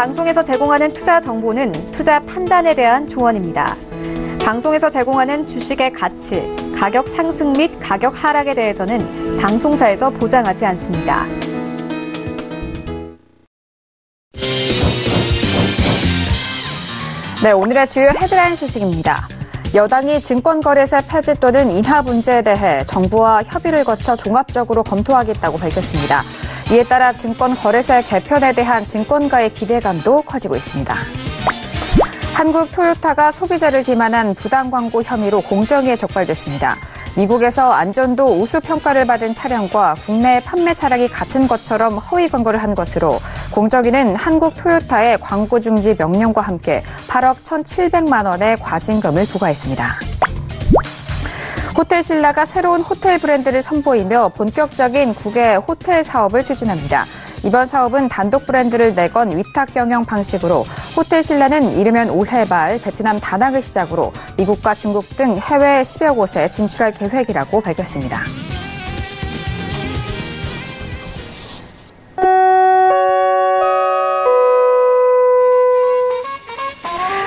방송에서 제공하는 투자 정보는 투자 판단에 대한 조언입니다. 방송에서 제공하는 주식의 가치, 가격 상승 및 가격 하락에 대해서는 방송사에서 보장하지 않습니다. 네, 오늘의 주요 헤드라인 소식입니다. 여당이 증권거래세 폐지 또는 인하 문제에 대해 정부와 협의를 거쳐 종합적으로 검토하겠다고 밝혔습니다. 이에 따라 증권거래세 개편에 대한 증권가의 기대감도 커지고 있습니다. 한국 토요타가 소비자를 기만한 부당 광고 혐의로 공정위에 적발됐습니다. 미국에서 안전도 우수 평가를 받은 차량과 국내 판매 차량이 같은 것처럼 허위 광고를 한 것으로 공정위는 한국 토요타에 광고 중지 명령과 함께 8억 1,700만 원의 과징금을 부과했습니다. 호텔신라가 새로운 호텔 브랜드를 선보이며 본격적인 국외 호텔 사업을 추진합니다. 이번 사업은 단독 브랜드를 내건 위탁 경영 방식으로 호텔신라는 이르면 올해 말 베트남 다낭을 시작으로 미국과 중국 등 해외 10여 곳에 진출할 계획이라고 밝혔습니다.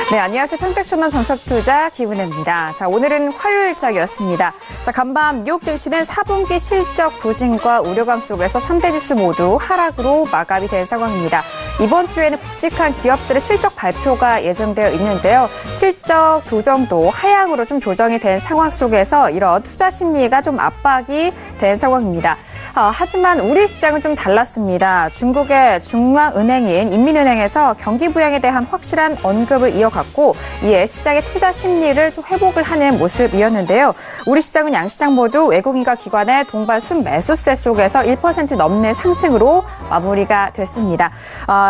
네, 안녕하세요. 평택천원 정석투자 김은혜입니다. 자, 오늘은 화요일장이었습니다. 자, 간밤 뉴욕 증시는 4분기 실적 부진과 우려감 속에서 3대 지수 모두 하락으로 마감이 된 상황입니다. 이번 주에는 굵직한 기업들의 실적 발표가 예정되어 있는데요. 실적 조정도 하향으로 좀 조정이 된 상황 속에서 이런 투자 심리가 좀 압박이 된 상황입니다. 하지만 우리 시장은 좀 달랐습니다. 중국의 중앙은행인 인민은행에서 경기 부양에 대한 확실한 언급을 이어갔고 이에 시장의 투자 심리를 좀 회복을 하는 모습이었는데요. 우리 시장은 양시장 모두 외국인과 기관의 동반 순매수세 속에서 1% 넘는 상승으로 마무리가 됐습니다.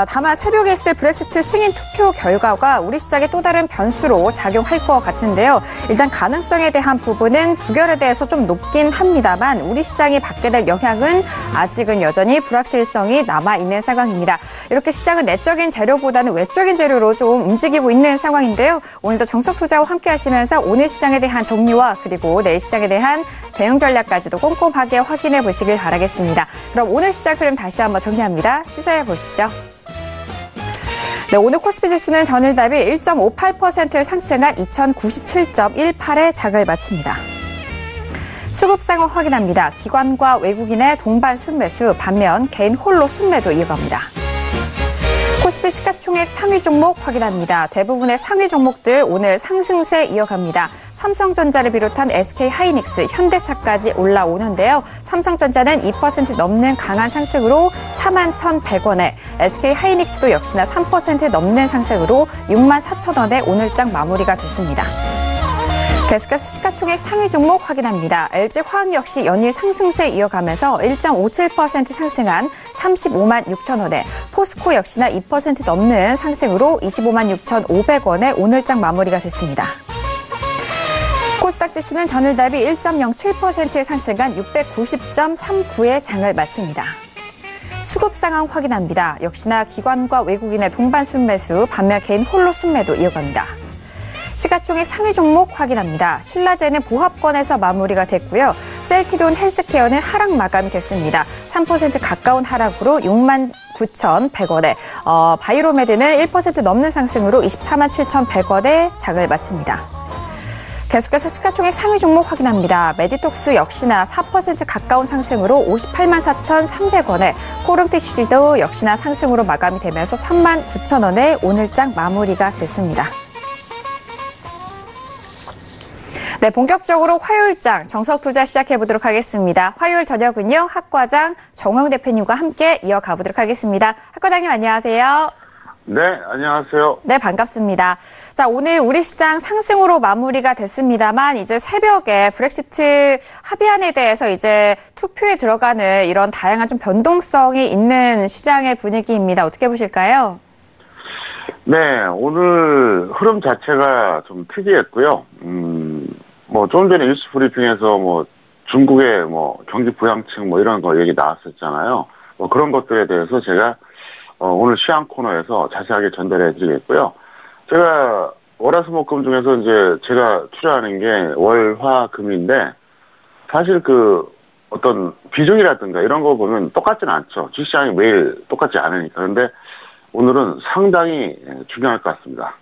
다만 새벽에 있을 브렉시트 승인 투표 결과가 우리 시장의 또 다른 변수로 작용할 것 같은데요. 일단 가능성에 대한 부분은 부결에 대해서 좀 높긴 합니다만 우리 시장이 받게 될 영향은 아직은 여전히 불확실성이 남아있는 상황입니다. 이렇게 시장은 내적인 재료보다는 외적인 재료로 좀 움직이고 있는 상황인데요. 오늘도 정석투자와 함께 하시면서 오늘 시장에 대한 정리와 그리고 내일 시장에 대한 대응 전략까지도 꼼꼼하게 확인해 보시길 바라겠습니다. 그럼 오늘 시장 흐름 다시 한번 정리합니다. 시사해 보시죠. 네, 오늘 코스피 지수는 전일 대비 1.58% 상승한 2097.18의 장을 마칩니다. 수급 상황 확인합니다. 기관과 외국인의 동반 순매수, 반면 개인 홀로 순매도 이어갑니다. 코스피 시가총액 상위 종목 확인합니다. 대부분의 상위 종목들 오늘 상승세 이어갑니다. 삼성전자를 비롯한 SK하이닉스, 현대차까지 올라오는데요. 삼성전자는 2% 넘는 강한 상승으로 41,100원에, SK하이닉스도 역시나 3% 넘는 상승으로 64,000원에 오늘장 마무리가 됐습니다. 계속해서 시가총액 상위 종목 확인합니다. LG화학 역시 연일 상승세 이어가면서 1.57% 상승한 35만 6천 원에, 포스코 역시나 2% 넘는 상승으로 25만 6,500원에 오늘장 마무리가 됐습니다. 코스닥 지수는 전일 대비 1.07% 상승한 690.39의 장을 마칩니다. 수급 상황 확인합니다. 역시나 기관과 외국인의 동반 순매수, 반면 개인 홀로 순매도 이어갑니다. 시가총액 상위 종목 확인합니다. 신라제는 보합권에서 마무리가 됐고요. 셀트리온 헬스케어는 하락 마감이 됐습니다. 3% 가까운 하락으로 69,100원에, 바이로메드는 1% 넘는 상승으로 24만 7,100원에 장을 마칩니다. 계속해서 시가총액 상위 종목 확인합니다. 메디톡스 역시나 4% 가까운 상승으로 58만 4,300원에, 코롱티슈도 역시나 상승으로 마감이 되면서 3만 9,000원에 오늘장 마무리가 됐습니다. 네, 본격적으로 화요일장 정석투자 시작해보도록 하겠습니다. 화요일 저녁은요, 학과장 정황 대표님과 함께 이어가 보도록 하겠습니다. 학과장님 안녕하세요. 네, 안녕하세요. 네, 반갑습니다. 자, 오늘 우리 시장 상승으로 마무리가 됐습니다만 이제 새벽에 브렉시트 합의안에 대해서 이제 투표에 들어가는 이런 다양한 좀 변동성이 있는 시장의 분위기입니다. 어떻게 보실까요? 네, 오늘 흐름 자체가 좀 특이했고요. 좀 전에 뉴스 브리핑에서 중국의 경기 부양책 이런 거 얘기 나왔었잖아요. 그런 것들에 대해서 제가 오늘 시황 코너에서 자세하게 전달해 드리겠고요. 제가 월화수목금 중에서 이제 제가 투자하는 게 월, 화, 금인데 사실 어떤 비중이라든가 이런 거 보면 똑같지는 않죠. 주식시장이 매일 똑같지 않으니까. 그런데 오늘은 상당히 중요할 것 같습니다.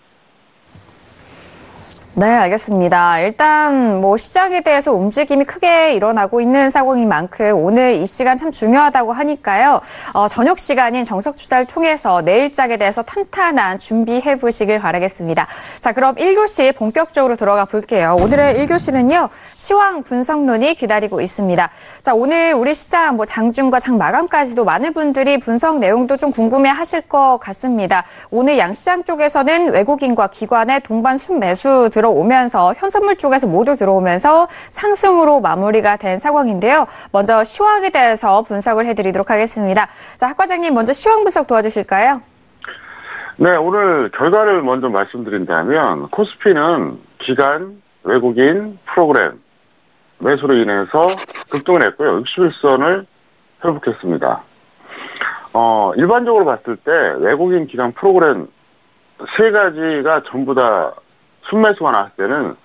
네, 알겠습니다. 일단 시장에 대해서 움직임이 크게 일어나고 있는 상황인 만큼 오늘 이 시간 참 중요하다고 하니까요. 저녁 시간인 정석주다를 통해서 내일장에 대해서 탄탄한 준비해 보시길 바라겠습니다. 자, 그럼 1교시 본격적으로 들어가 볼게요. 오늘의 1교시는요. 시황 분석론이 기다리고 있습니다. 자, 오늘 우리 시장 장중과 장 마감까지도 많은 분들이 분석 내용도 좀 궁금해 하실 것 같습니다. 오늘 양시장 쪽에서는 외국인과 기관의 동반 순매수 들어오면서 현선물 쪽에서 모두 들어오면서 상승으로 마무리가 된 상황인데요. 먼저 시황에 대해서 분석을 해드리도록 하겠습니다. 자, 학 과장님 먼저 시황 분석 도와주실까요? 네, 오늘 결과를 먼저 말씀드린다면 코스피는 기관, 외국인, 프로그램 매수로 인해서 급등을 했고요. 61선을 회복했습니다. 일반적으로 봤을 때 외국인, 기관, 프로그램 세 가지가 전부 다 순매수가 나왔을 때는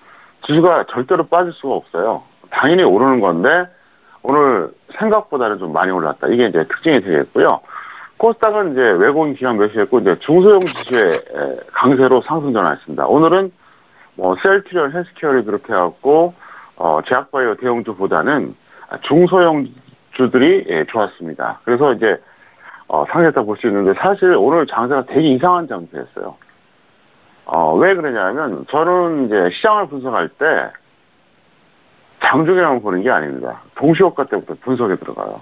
지수가 절대로 빠질 수가 없어요. 당연히 오르는 건데 오늘 생각보다는 좀 많이 올랐다. 이게 이제 특징이 되겠고요. 코스닥은 이제 외국인 기관 매수했고 이제 중소형 지수의 강세로 상승 전환했습니다. 오늘은 셀트리온, 헬스케어를 비롯해갖고 제약바이오 대형주보다는 중소형 주들이 좋았습니다. 그래서 이제 상승했다 볼 수 있는데 사실 오늘 장세가 되게 이상한 장세였어요. 왜 그러냐면, 저는 이제 시장을 분석할 때, 장중에만 보는 게 아닙니다. 동시효과 때부터 분석에 들어가요.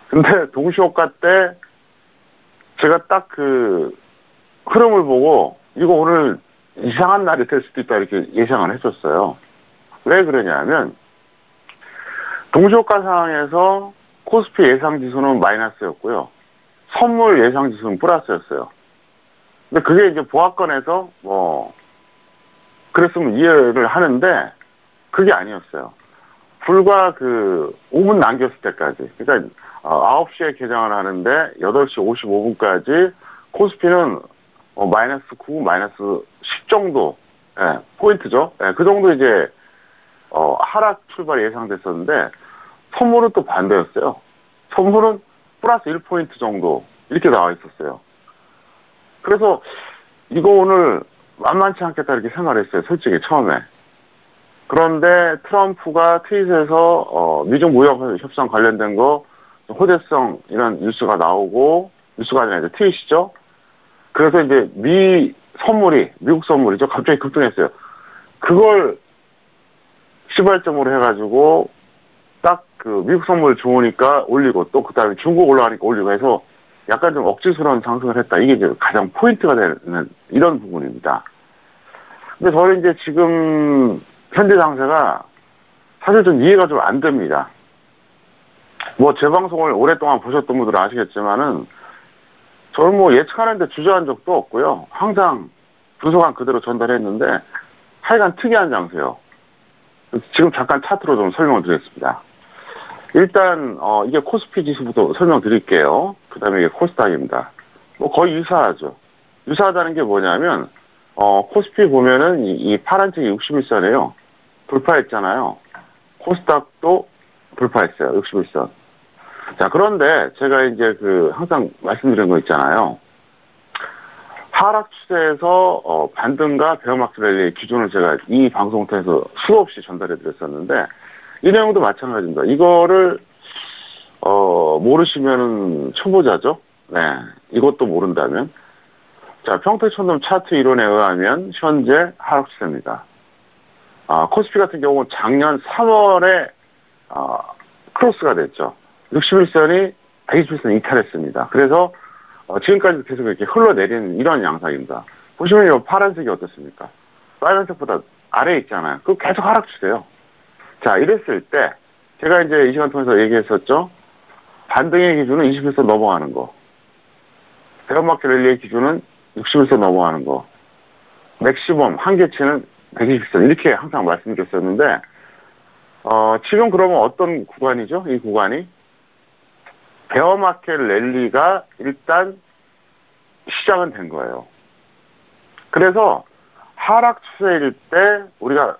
근데 동시효과 때, 제가 딱 흐름을 보고, 이거 오늘 이상한 날이 될 수도 있다, 이렇게 예상을 했었어요. 왜 그러냐면, 동시효과 상황에서 코스피 예상 지수는 마이너스였고요. 선물 예상 지수는 플러스였어요. 근데 그게 이제 보합권에서 그랬으면 이해를 하는데 그게 아니었어요. 불과 5분 남겼을 때까지. 그러니까 9시에 개장을 하는데 8시 55분까지 코스피는 마이너스 9, 마이너스 10 정도 포인트죠. 그 정도 이제 하락 출발이 예상됐었는데 선물은 또 반대였어요. 선물은 플러스 1포인트 정도 이렇게 나와 있었어요. 그래서 이거 오늘 만만치 않겠다 이렇게 생각을 했어요. 솔직히 처음에. 그런데 트럼프가 트윗에서 미중 무역 협상 관련된 거 호재성 이런 뉴스가 나오고 뉴스가 아니라 이제 트윗이죠. 그래서 이제 미국 선물이죠. 갑자기 급등했어요. 그걸 시발점으로 해가지고 딱 미국 선물 좋으니까 올리고 또 그다음에 중국 올라가니까 올리고 해서 약간 좀 억지스러운 상승을 했다. 이게 이제 가장 포인트가 되는 이런 부분입니다. 근데 저는 이제 지금 현재 장세가 사실 좀 이해가 좀 안 됩니다. 제 방송을 오랫동안 보셨던 분들은 아시겠지만은 저는 예측하는데 주저한 적도 없고요. 항상 분석한 그대로 전달했는데 하여간 특이한 장세요. 지금 잠깐 차트로 좀 설명을 드리겠습니다. 일단 이게 코스피 지수부터 설명드릴게요. 그 다음에 이게 코스닥입니다. 거의 유사하죠. 유사하다는 게 뭐냐면 코스피 보면은 이 파란색이 61선이에요. 돌파했잖아요. 코스닥도 돌파했어요. 61선. 자, 그런데 제가 이제 항상 말씀드린 거 있잖아요. 하락 추세에서 반등과 베어마켓 랠리의 기준을 제가 이 방송을 통해서 수없이 전달해 드렸었는데 이 내용도 마찬가지입니다. 이거를 모르시면은 초보자죠. 네, 이것도 모른다면. 자, 평택천둥 차트 이론에 의하면 현재 하락 추세입니다. 코스피 같은 경우는 작년 3월에 크로스가 됐죠. 61선이 120선 이탈했습니다. 그래서 지금까지 계속 이렇게 흘러내리는 이런 양상입니다. 보시면 이 파란색이 어떻습니까? 빨간색보다 아래에 있잖아요. 그거 계속 하락 추세요. 자, 이랬을 때 제가 이제 이 시간 통해서 얘기했었죠. 반등의 기준은 21선 넘어가는 거. 베어마켓 랠리의 기준은 61선 넘어가는 거. 맥시멈 한계치는 120선 이렇게 항상 말씀드렸었는데 지금 그러면 어떤 구간이죠? 이 구간이 베어마켓 랠리가 일단 시작은 된 거예요. 그래서 하락 추세일 때 우리가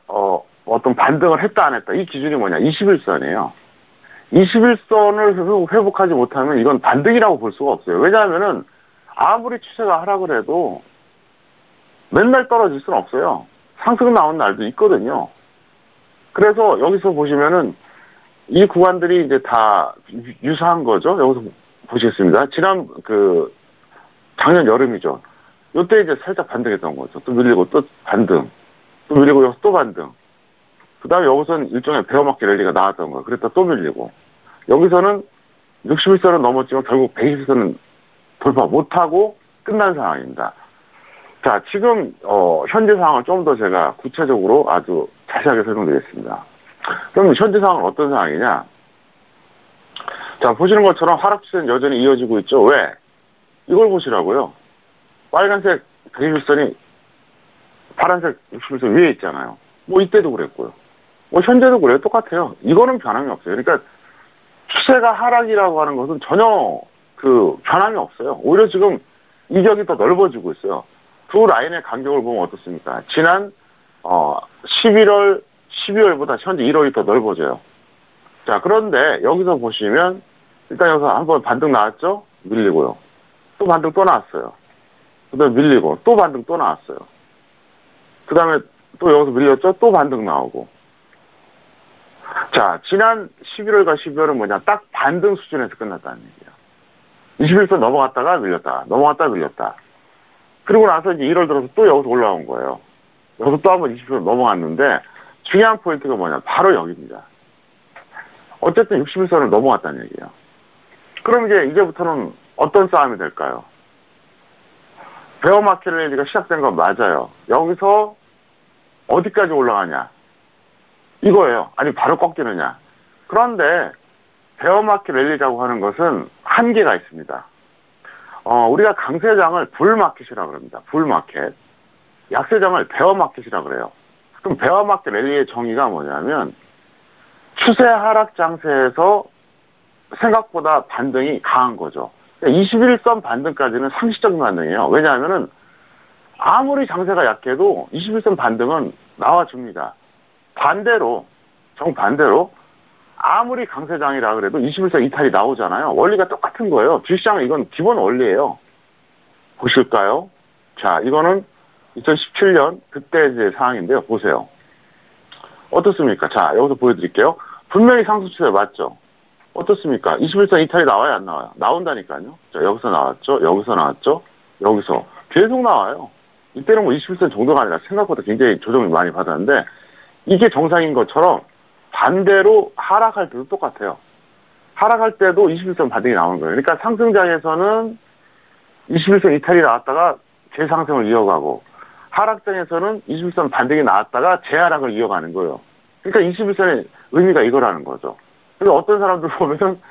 어떤 반등을 했다 안 했다 이 기준이 뭐냐 21선이에요. 21선을 회복하지 못하면 이건 반등이라고 볼 수가 없어요. 왜냐하면은 아무리 추세가 하락을 해도 맨날 떨어질 수는 없어요. 상승 나온 날도 있거든요. 그래서 여기서 보시면은 이 구간들이 이제 다 유사한 거죠. 여기서 보시겠습니다. 지난 작년 여름이죠. 요때 이제 살짝 반등했던 거죠. 또 밀리고 또 반등. 또 밀리고 여기서 또 반등. 그 다음에 여기서는 일종의 베어마켓 랠리가 나왔던 거예요. 그랬다 또 밀리고. 여기서는 61선은 넘었지만 결국 120선은 돌파 못하고 끝난 상황입니다. 자, 지금 현재 상황을 좀 더 제가 구체적으로 아주 자세하게 설명드리겠습니다. 그럼 현재 상황은 어떤 상황이냐? 자, 보시는 것처럼 하락 추세는 여전히 이어지고 있죠. 왜? 이걸 보시라고요. 빨간색 120선이 파란색 61선 위에 있잖아요. 뭐 이때도 그랬고요. 뭐 현재도 그래요. 똑같아요. 이거는 변함이 없어요. 그러니까 추세가 하락이라고 하는 것은 전혀 변함이 없어요. 오히려 지금 이격이 더 넓어지고 있어요. 두 라인의 간격을 보면 어떻습니까? 지난 11월, 12월보다 현재 1월이 더 넓어져요. 자, 그런데 여기서 보시면 일단 여기서 한번 반등 나왔죠? 밀리고요. 또 반등 또 나왔어요. 그 다음에 밀리고 또 반등 또 나왔어요. 그 다음에 또 여기서 밀렸죠? 또 반등 나오고. 자, 지난 11월과 12월은 뭐냐? 딱 반등 수준에서 끝났다는 얘기예요. 21선 넘어갔다가 밀렸다. 넘어갔다가 밀렸다. 그리고 나서 이제 1월 들어서 또 여기서 올라온 거예요. 여기서 또 한번 20선 넘어갔는데 중요한 포인트가 뭐냐? 바로 여기입니다. 어쨌든 61선을 넘어갔다는 얘기예요. 그럼 이제부터는 어떤 싸움이 될까요? 베어마켓 랠리가 시작된 건 맞아요. 여기서 어디까지 올라가냐? 이거예요. 아니 바로 꺾이느냐? 그런데 베어마켓 랠리라고 하는 것은 한계가 있습니다. 우리가 강세장을 불마켓이라고 그럽니다. 불마켓. 약세장을 베어마켓이라고 그래요. 그럼 베어마켓 랠리의 정의가 뭐냐면 추세 하락 장세에서 생각보다 반등이 강한 거죠. 21선 반등까지는 상식적인 반등이에요. 왜냐하면은 아무리 장세가 약해도 21선 반등은 나와줍니다. 반대로, 정반대로 아무리 강세장이라 그래도 21선 이탈이 나오잖아요. 원리가 똑같은 거예요. 주식시장은 이건 기본 원리예요. 보실까요? 자, 이거는 2017년 그때 이제 상황인데요. 보세요. 어떻습니까? 자, 여기서 보여드릴게요. 분명히 상승 추세 맞죠? 어떻습니까? 21선 이탈이 나와요, 안 나와요? 나온다니까요. 자, 여기서 나왔죠? 여기서 나왔죠? 여기서. 계속 나와요. 이때는 뭐 21선 정도가 아니라 생각보다 굉장히 조정을 많이 받았는데 이게 정상인 것처럼 반대로 하락할 때도 똑같아요. 하락할 때도 21선 반등이 나오는 거예요. 그러니까 상승장에서는 21선 이탈이 나왔다가 재상승을 이어가고 하락장에서는 21선 반등이 나왔다가 재하락을 이어가는 거예요. 그러니까 21선의 의미가 이거라는 거죠. 그래서 어떤 사람들 보면은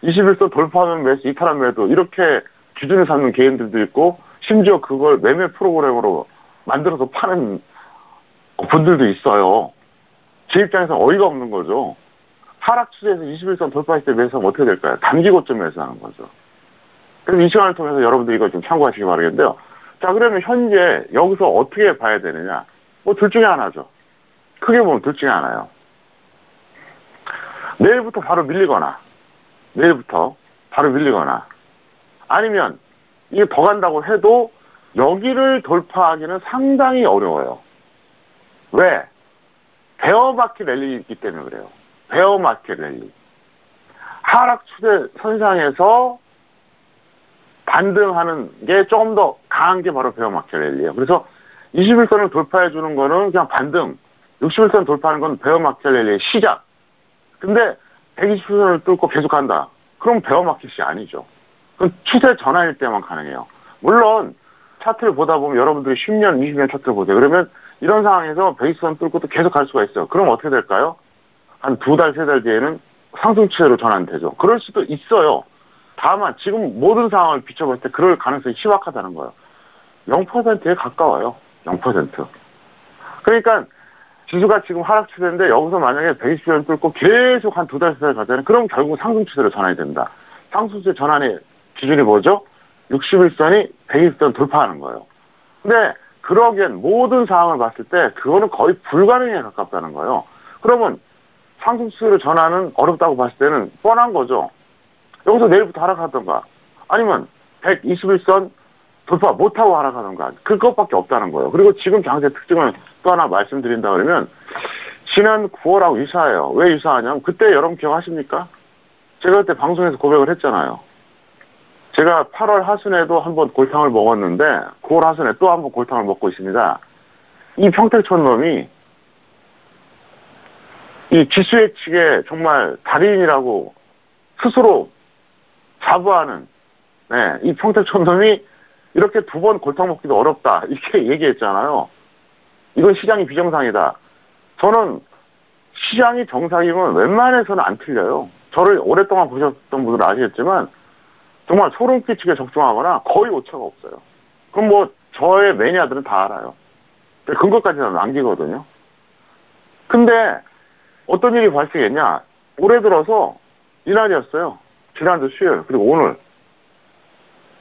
21선 돌파하면 매수, 이탈하면 매도 이렇게 기준을 삼는 개인들도 있고 심지어 그걸 매매 프로그램으로 만들어서 파는 분들도 있어요. 제 입장에서 어이가 없는 거죠. 하락 추세에서 21선 돌파했을 때 매수하면 어떻게 될까요? 단기 고점 매수하는 거죠. 그래서 이 시간을 통해서 여러분들 이걸 좀 참고하시기 바라겠는데요. 자, 그러면 현재 여기서 어떻게 봐야 되느냐? 뭐 둘 중에 하나죠. 크게 보면 둘 중에 하나요. 내일부터 바로 밀리거나 아니면 이게 더 간다고 해도 여기를 돌파하기는 상당히 어려워요. 왜? 베어마켓 랠리이기 때문에 그래요. 베어마켓 랠리. 하락 추세 선상에서 반등하는 게 조금 더 강한 게 바로 베어마켓 랠리예요. 그래서 21선을 돌파해 주는 거는 그냥 반등, 61선 돌파하는 건 베어마켓 랠리의 시작. 근데 120선을 뚫고 계속 간다. 그럼 베어마켓이 아니죠. 그건 추세 전환일 때만 가능해요. 물론 차트를 보다 보면 여러분들이 10년, 20년 차트를 보세요. 그러면 이런 상황에서 120선 뚫고 또 계속 갈 수가 있어요. 그럼 어떻게 될까요? 한 2달, 3달 뒤에는 상승 추세로 전환되죠. 그럴 수도 있어요. 다만 지금 모든 상황을 비춰볼 때 그럴 가능성이 희박하다는 거예요. 0%에 가까워요. 0%. 그러니까 지수가 지금 하락 추세인데 여기서 만약에 120선 뚫고 계속 한 2달, 3달 가잖아요. 그럼 결국 상승 추세로 전환이 됩니다. 상승 추세 전환의 기준이 뭐죠? 61선이 120선 돌파하는 거예요. 근데 그러기엔 모든 상황을 봤을 때 그거는 거의 불가능에 가깝다는 거예요. 그러면 상승 추세로 전환은 어렵다고 봤을 때는 뻔한 거죠. 여기서 내일부터 하락하던가 아니면 121선 돌파 못하고 하락하는가. 그것밖에 없다는 거예요. 그리고 지금 장세 특징을 또 하나 말씀드린다 그러면 지난 9월하고 유사해요. 왜 유사하냐면 그때 여러분 기억하십니까? 제가 그때 방송에서 고백을 했잖아요. 제가 8월 하순에도 한번 골탕을 먹었는데 9월 하순에 또 한번 골탕을 먹고 있습니다. 이 평택촌 놈이 이 지수 예측에 정말 달인이라고 스스로 자부하는 이 평택촌 놈이 이렇게 두 번 골탕 먹기도 어렵다 이렇게 얘기했잖아요. 이건 시장이 비정상이다. 저는 시장이 정상이면 웬만해서는 안 틀려요. 저를 오랫동안 보셨던 분들은 아시겠지만 정말 소름 끼치게 적중하거나 거의 오차가 없어요. 그럼 뭐 저의 매니아들은 다 알아요. 근거까지 남기거든요. 근데 어떤 일이 발생했냐. 올해 들어서 이날이었어요. 지난주 수요일 그리고 오늘.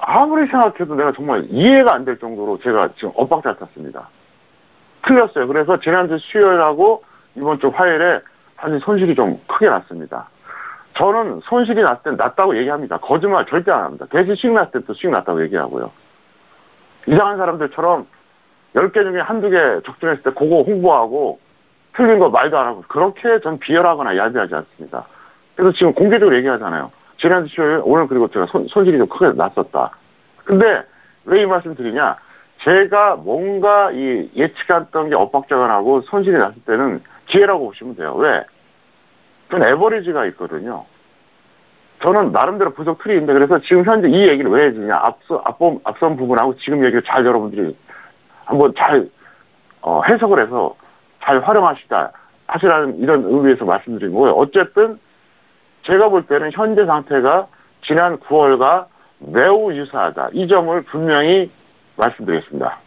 아무리 생각해도 내가 정말 이해가 안 될 정도로 제가 지금 엇박자를 탔습니다. 틀렸어요. 그래서 지난주 수요일하고 이번 주 화요일에 사실 손실이 좀 크게 났습니다. 저는 손실이 났을 땐 났다고 얘기합니다. 거짓말 절대 안 합니다. 대신 수익 났을 때 또 수익 났다고 얘기하고요. 이상한 사람들처럼 10개 중에 한두 개 적중했을 때 그거 홍보하고 틀린 거 말도 안 하고 그렇게 전 비열하거나 얄미하지 않습니다. 그래서 지금 공개적으로 얘기하잖아요. 지난주 수요일 오늘 그리고 제가 손실이 좀 크게 났었다. 근데 왜 이 말씀 드리냐. 제가 뭔가 이 예측했던 게 엇박자가 나고 손실이 났을 때는 기회라고 보시면 돼요. 왜? 전 에버리지가 있거든요. 저는 나름대로 분석 틀이 있는데 그래서 지금 현재 이 얘기를 왜 해주냐. 앞선 부분하고 지금 얘기를 잘 여러분들이 한번 잘 해석을 해서 잘 활용하시다 하시라는 이런 의미에서 말씀드린 거예요. 어쨌든 제가 볼 때는 현재 상태가 지난 9월과 매우 유사하다. 이 점을 분명히 말씀드리겠습니다.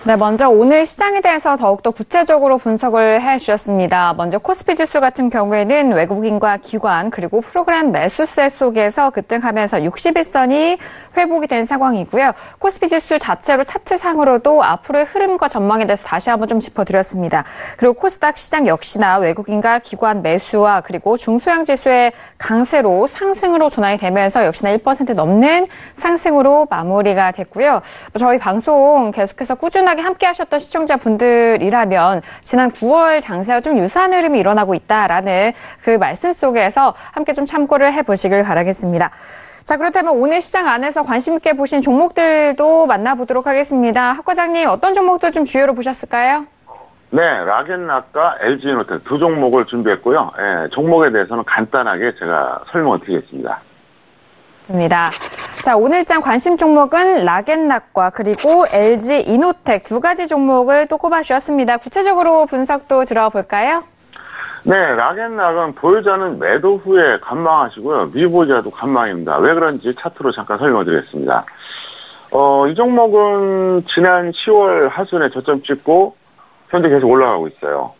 네, 먼저 오늘 시장에 대해서 더욱더 구체적으로 분석을 해주셨습니다. 먼저 코스피 지수 같은 경우에는 외국인과 기관 그리고 프로그램 매수세 속에서 급등하면서 61선이 회복이 된 상황이고요. 코스피 지수 자체로 차트상으로도 앞으로의 흐름과 전망에 대해서 다시 한번 좀 짚어드렸습니다. 그리고 코스닥 시장 역시나 외국인과 기관 매수와 그리고 중소형 지수의 강세로 상승으로 전환이 되면서 역시나 1% 넘는 상승으로 마무리가 됐고요. 저희 방송 계속해서 꾸준하게 함께 하셨던 시청자분들이라면 지난 9월 장세와 좀 유사한 흐름이 일어나고 있다라는 그 말씀 속에서 함께 좀 참고를 해보시길 바라겠습니다. 자, 그렇다면 오늘 시장 안에서 관심 있게 보신 종목들도 만나보도록 하겠습니다. 학 과장님, 어떤 종목들 좀 주요로 보셨을까요? 네, 락앤락과 LG이노텍 두 종목을 준비했고요. 종목에 대해서는 간단하게 제가 설명을 드리겠습니다. 입니다. 자, 오늘장 관심 종목은 락앤락과 그리고 LG 이노텍 두 가지 종목을 또 꼽아주셨습니다. 구체적으로 분석도 들어볼까요? 네, 락앤락은 보유자는 매도 후에 관망하시고요. 미보유자도 관망입니다. 왜 그런지 차트로 잠깐 설명드리겠습니다. 이 종목은 지난 10월 하순에 저점 찍고 현재 계속 올라가고 있어요.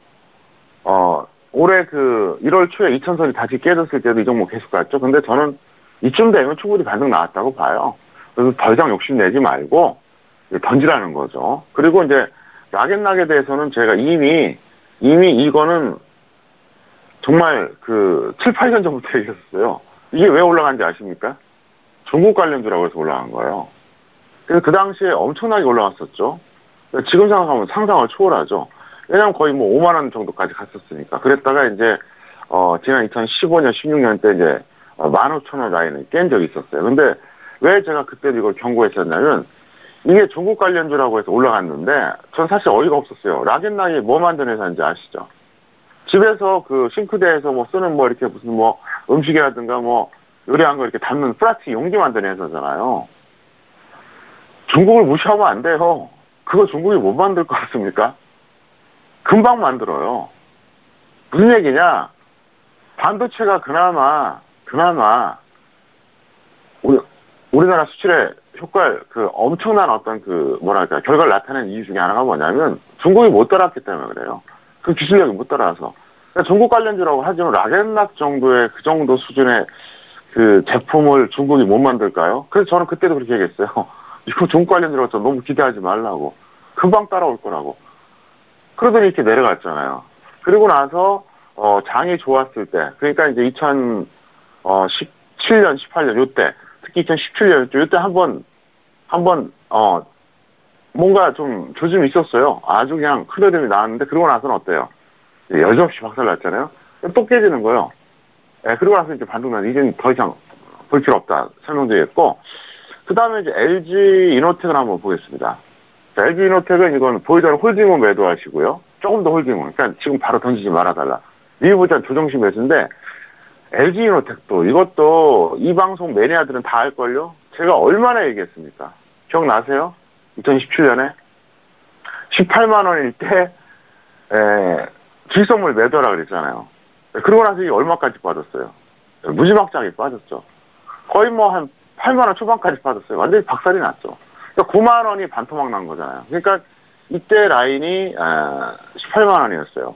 올해 1월 초에 2000선이 다시 깨졌을 때도 이 종목 계속 갔죠. 근데 저는 이쯤 되면 충분히 반등 나왔다고 봐요. 그래서 더 이상 욕심내지 말고 던지라는 거죠. 그리고 이제 락앤락에 대해서는 제가 이미 이거는 정말 7, 8년 전부터 얘기했었어요. 이게 왜 올라간지 아십니까? 중국 관련주라고 해서 올라간 거예요. 그래서 그 당시에 엄청나게 올라갔었죠. 지금 생각하면 상상을 초월하죠. 왜냐면 거의 5만 원 정도까지 갔었으니까. 그랬다가 이제 지난 2015년, 16년 때 이제 15,000원 라인을 깬 적이 있었어요. 근데 왜 제가 그때 이걸 경고했었냐면 이게 중국 관련주라고 해서 올라갔는데 전 사실 어이가 없었어요. 락앤락이 뭐 만드는 회사인지 아시죠? 집에서 싱크대에서 쓰는 이렇게 무슨 음식이라든가 요리한 거 이렇게 담는 플라스틱 용기 만드는 회사잖아요. 중국을 무시하면 안 돼요. 그거 중국이 못 만들 것 같습니까? 금방 만들어요. 무슨 얘기냐? 반도체가 그나마 우리나라 수출에 효과를 엄청난 어떤 결과를 나타낸 이유 중에 하나가 뭐냐면 중국이 못 따라왔기 때문에 그래요. 그 기술력이 못 따라와서. 그러니까 중국 관련주라고 하지만 락앤락 정도의 그 정도 수준의 제품을 중국이 못 만들까요? 그래서 저는 그때도 그렇게 얘기했어요. 이거 중국 관련주라고 너무 기대하지 말라고. 금방 따라올 거라고. 그러더니 이렇게 내려갔잖아요. 그리고 나서 장이 좋았을 때, 그러니까 이제 2017년, 18년 요때, 특히 특히 2017년이었죠. 이때 뭔가 좀 조짐이 있었어요. 아주 그냥 큰 흐름이 나왔는데, 그러고 나서는 어때요? 여지없이 박살났잖아요. 또 깨지는 거예요. 그러고 나서 이제 반등난, 이제는 더 이상 볼 필요 없다 설명드렸고, 그 다음에 이제 LG 이노텍을 한번 보겠습니다. 자, LG 이노텍은 이건 보유자는 홀딩을 매도하시고요. 조금 더 홀딩을. 그러니까 지금 바로 던지지 말아달라. 미보자 조정식 매수인데, LG 이노텍도 이것도 이 방송 매니아들은 다 알걸요? 제가 얼마나 얘기했습니까? 기억나세요? 2017년에 18만 원일 때 주식선물 매도하라 그랬잖아요. 그러고 나서 이게 얼마까지 빠졌어요? 무지막지하게 빠졌죠. 거의 뭐 한 8만 원 초반까지 빠졌어요. 완전히 박살이 났죠. 그러니까 9만 원이 반토막 난 거잖아요. 그러니까 이때 라인이 18만 원이었어요.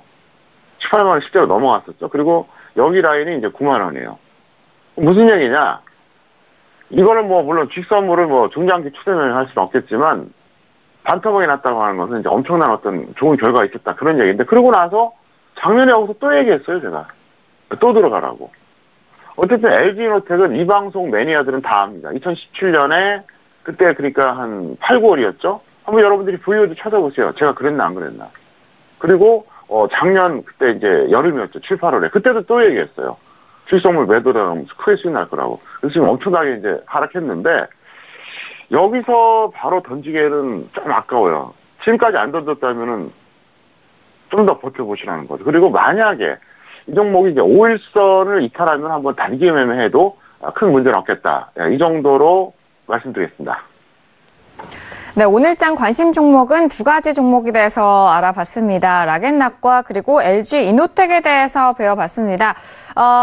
18만 원 실제로 넘어갔었죠. 그리고 여기 라인이 이제 9만 원이에요. 무슨 얘기냐? 이거는 뭐 물론 주식선물을 뭐 중장기 추세를 할 수는 없겠지만 반토막이 났다고 하는 것은 이제 엄청난 어떤 좋은 결과가 있겠다 그런 얘기인데, 그러고 나서 작년에 여기서 또 얘기했어요. 제가 또 들어가라고. 어쨌든 LG이노텍은 이 방송 매니아들은 다 압니다. 2017년에 그때 그러니까 한 8, 9월이었죠. 한번 여러분들이 VOD 찾아보세요. 제가 그랬나 안 그랬나. 그리고 작년 그때 이제 여름이었죠. 7, 8월에 그때도 또 얘기했어요. 주식선물 매도를 크게 수익 날 거라고. 그래서 지금 엄청나게 이제 하락했는데, 여기서 바로 던지기에는 좀 아까워요. 지금까지 안 던졌다면은 좀 더 버텨보시라는 거죠. 그리고 만약에 이 종목이 이제 5일선을 이탈하면 한번 단기 매매해도 큰 문제는 없겠다. 이 정도로 말씀드리겠습니다. 네, 오늘장 관심 종목은 두 가지 종목에 대해서 알아봤습니다. 락앤락과 그리고 LG 이노텍에 대해서 배워봤습니다.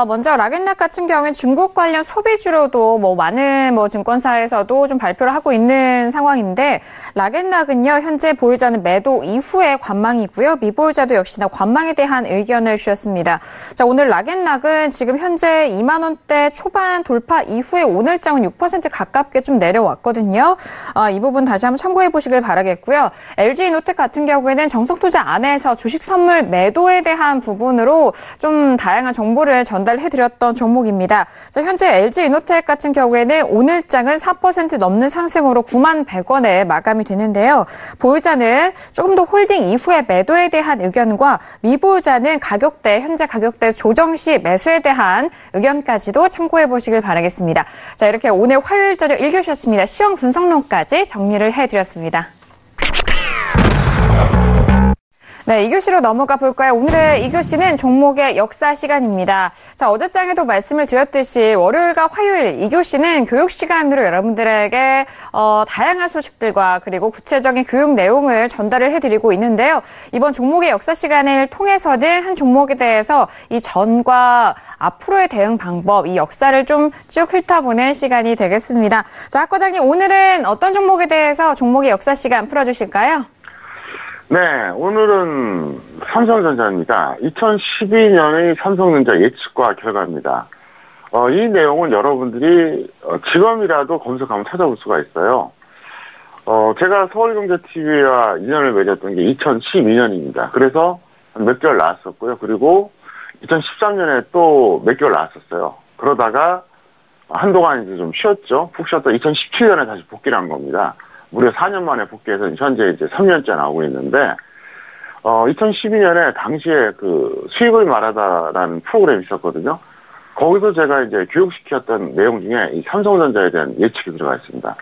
먼저 락앤락 같은 경우는 중국 관련 소비주로도 많은 증권사에서도 좀 발표를 하고 있는 상황인데, 락앤락은요, 현재 보유자는 매도 이후에 관망이고요. 미보유자도 역시나 관망에 대한 의견을 주셨습니다. 자, 오늘 락앤락은 지금 현재 2만 원대 초반 돌파 이후에 오늘장은 6% 가깝게 좀 내려왔거든요. 이 부분 다시 한번 참고해 보시길 바라겠고요. LG 이노텍 같은 경우에는 정석투자 안에서 주식 선물 매도에 대한 부분으로 좀 다양한 정보를 전달해 드렸던 종목입니다. 자, 현재 LG 이노텍 같은 경우에는 오늘장은 4% 넘는 상승으로 9만 100원에 마감이 되는데요. 보유자는 조금 더 홀딩 이후에 매도에 대한 의견과 미보유자는 현재 가격대 조정 시 매수에 대한 의견까지도 참고해 보시길 바라겠습니다. 자, 이렇게 오늘 화요일 저녁 1교시였습니다. 시황 분석론까지 정리를 해드렸습니다. 네, 2교시로 넘어가 볼까요? 오늘의 2교시는 종목의 역사 시간입니다. 자, 어제장에도 말씀을 드렸듯이 월요일과 화요일 2교시는 교육 시간으로 여러분들에게 다양한 소식들과 그리고 구체적인 교육 내용을 전달을 해드리고 있는데요. 이번 종목의 역사 시간을 통해서는 한 종목에 대해서 이 전과 앞으로의 대응 방법, 이 역사를 좀 쭉 훑어보는 시간이 되겠습니다. 자, 학 과장님, 오늘은 어떤 종목에 대해서 종목의 역사 시간 풀어주실까요? 네, 오늘은 삼성전자입니다. 2012년의 삼성전자 예측과 결과입니다. 이 내용은 여러분들이 지금이라도 검색하면 찾아볼 수가 있어요. 제가 서울경제TV와 인연을 맺었던 게 2012년입니다. 그래서 몇 개월 나왔었고요. 그리고 2013년에 또 몇 개월 나왔었어요. 그러다가 한동안 이제 좀 쉬었죠. 푹 쉬었다 2017년에 다시 복귀를 한 겁니다. 무려 4년 만에 복귀해서 현재 이제 3년째 나오고 있는데, 2012년에 당시에 그 수익을 말하다라는 프로그램이 있었거든요. 거기서 제가 이제 교육시켰던 내용 중에 이 삼성전자에 대한 예측이 들어가 있습니다.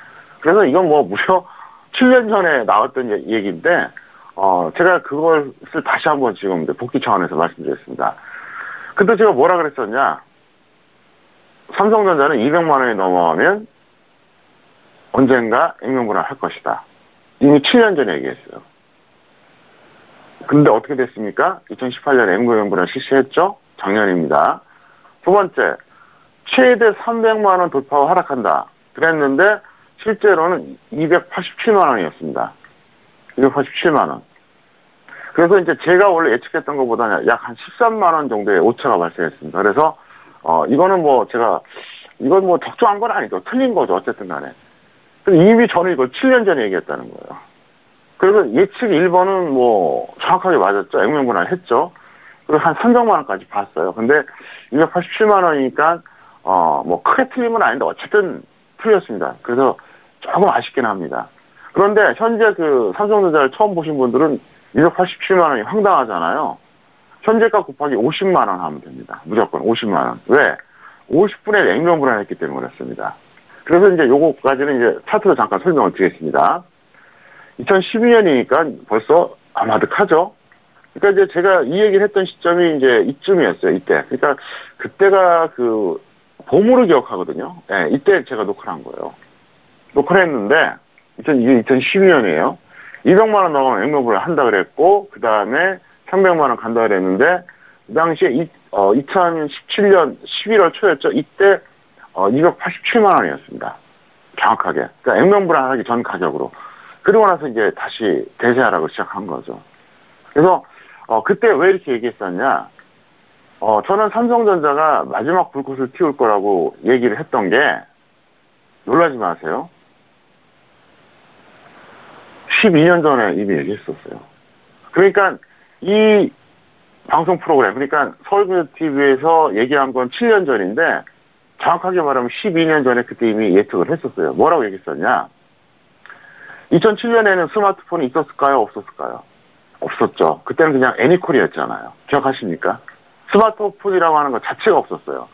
그래서 이건 무려 7년 전에 나왔던 얘기인데, 제가 그것을 다시 한번 지금 이제 복귀 차원에서 말씀드리겠습니다. 근데 제가 뭐라 그랬었냐? 삼성전자는 200만 원이 넘어가면 언젠가 액면분할 할 것이다. 이미 7년 전에 얘기했어요. 근데 어떻게 됐습니까? 2018년에 액면분할 실시했죠? 작년입니다. 두 번째, 최대 300만 원 돌파와 하락한다. 그랬는데 실제로는 287만 원이었습니다. 287만 원. 그래서 이제 제가 원래 예측했던 것보다는 약 한 13만 원 정도의 오차가 발생했습니다. 그래서 이거는 이건 적중한 건 아니죠. 틀린 거죠. 어쨌든 간에. 이미 저는 이걸 7년 전에 얘기했다는 거예요. 그래서 예측 1번은 정확하게 맞았죠. 액면분할 했죠. 그리고 한 300만 원까지 봤어요. 근데 287만 원이니까, 크게 틀린 건 아닌데 어쨌든 풀렸습니다. 그래서 조금 아쉽긴 합니다. 그런데 현재 그 삼성전자를 처음 보신 분들은 287만 원이 황당하잖아요. 현재가 곱하기 50만 원 하면 됩니다. 무조건 50만 원. 왜? 50분의 액면 불안했기 때문에 그렇습니다. 그래서 이제 요거까지는 이제 차트로 잠깐 설명을 드리겠습니다. 2012년이니까 벌써 아마득하죠? 그러니까 이제 제가 이 얘기를 했던 시점이 이제 이쯤이었어요, 이때. 그러니까 그때가 그 봄으로 기억하거든요. 네, 이때 제가 녹화를 한 거예요. 녹화를 했는데, 이게 2012년이에요. 200만 원 나가면 액면불안 한다 그랬고, 그 다음에 300만 원 간다 그랬는데, 그 당시에 2017년 11월 초였죠. 이때 287만 원이었습니다. 정확하게. 그러니까 액면불안 하기 전 가격으로. 그러고 나서 이제 다시 대세하락을 시작한 거죠. 그래서 그때 왜 이렇게 얘기했었냐? 저는 삼성전자가 마지막 불꽃을 틔울 거라고 얘기를 했던 게, 놀라지 마세요. 12년 전에 이미 얘기했었어요. 그러니까 이 방송 프로그램, 그러니까 서울교육TV에서 얘기한 건 7년 전인데 정확하게 말하면 12년 전에 그때 이미 예측을 했었어요. 뭐라고 얘기했었냐? 2007년에는 스마트폰이 있었을까요? 없었을까요? 없었죠. 그때는 그냥 애니콜이었잖아요. 기억하십니까? 스마트폰이라고 하는 것 자체가 없었어요.